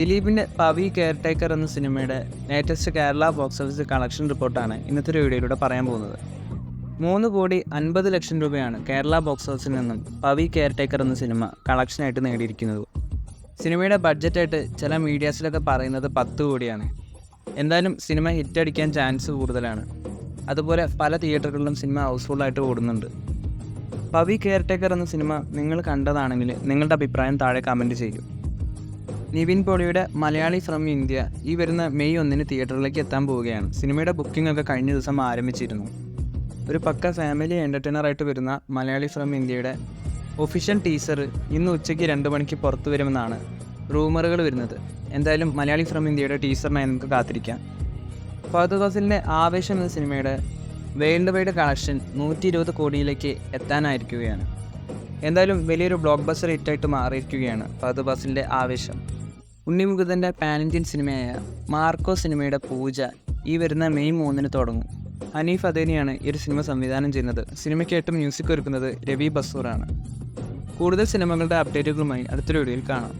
ദിലീപിൻ്റെ പവി കെയർടേക്കർ എന്ന സിനിമയുടെ latest Kerala box office collection റിപ്പോർട്ടാണ് ഇന്നത്തെ ഒരു വീഡിയോയിലൂടെ പറയാൻ പോകുന്നത്. 3,50,00,000 രൂപയാണ് കേരള ബോക്സ് ഓഫീസിൽ നിന്നും പവി കെയർടേക്കർ എന്ന സിനിമ കളക്ഷനായിട്ട് നേടിയിരിക്കുന്നത്. സിനിമയുടെ ബഡ്ജറ്റായിട്ട് ചില മീഡിയാസിലൊക്കെ പറയുന്നത് 10 കോടിയാണ്. എന്തായാലും സിനിമ ഹിറ്റടിക്കാൻ ചാൻസ് കൂടുതലാണ്. അതുപോലെ പല തിയേറ്ററുകളിലും സിനിമ ഹൗസ്ഫുള്ളായിട്ട് ഓടുന്നുണ്ട്. പവി കെയർടേക്കർ എന്ന സിനിമ നിങ്ങൾ കണ്ടതാണെങ്കിൽ നിങ്ങളുടെ അഭിപ്രായം താഴെ കമൻറ്റ് ചെയ്യൂ. നിവിൻ പോളിയുടെ മലയാളി ഫ്രം ഇന്ത്യ ഈ വരുന്ന മെയ് 1 തിയേറ്ററിലേക്ക് എത്താൻ പോവുകയാണ്. സിനിമയുടെ ബുക്കിംഗ് ഒക്കെ കഴിഞ്ഞ ദിവസം ആരംഭിച്ചിരുന്നു. ഒരു പക്ക ഫാമിലി എൻ്റർടൈനറായിട്ട് വരുന്ന മലയാളി ഫ്രം ഇന്ത്യയുടെ ഒഫീഷ്യൽ ടീസർ ഇന്ന് ഉച്ചയ്ക്ക് 2 മണിക്ക് പുറത്തു വരുമെന്നാണ് റൂമറുകൾ വരുന്നത്. എന്തായാലും മലയാളി ഫ്രം ഇന്ത്യയുടെ ടീസറിനായി നമുക്ക് കാത്തിരിക്കാം. ഫഹദ് ഫാസിലിൻ്റെ ആവേശം എന്ന സിനിമയുടെ വേൾഡ് വൈഡ് കളക്ഷൻ 120 കോടിയിലേക്ക് എത്താനായിരിക്കുകയാണ്. എന്തായാലും വലിയൊരു ബ്ലോക്ക് ബസ്റ്റർ ഹിറ്റായിട്ട് മാറിയിരിക്കുകയാണ് ഫഹദ് ഫാസിലിൻ്റെ ആവേശം. ഉണ്ണി മുകുന്ദൻ്റെ പാൻ ഇന്ത്യൻ സിനിമയായ മാർക്കോ സിനിമയുടെ പൂജ ഈ വരുന്ന മെയ് 3 തുടങ്ങും. ഹനീഫ് അദേനിയാണ് ഈ ഒരു സിനിമ സംവിധാനം ചെയ്യുന്നത്. സിനിമയ്ക്കായിട്ട് മ്യൂസിക് ഒരുക്കുന്നത് രവി ബസൂറാണ്. കൂടുതൽ സിനിമകളുടെ അപ്ഡേറ്റുകളുമായി അടുത്തൊരു വീഡിയോയിൽ കാണാം.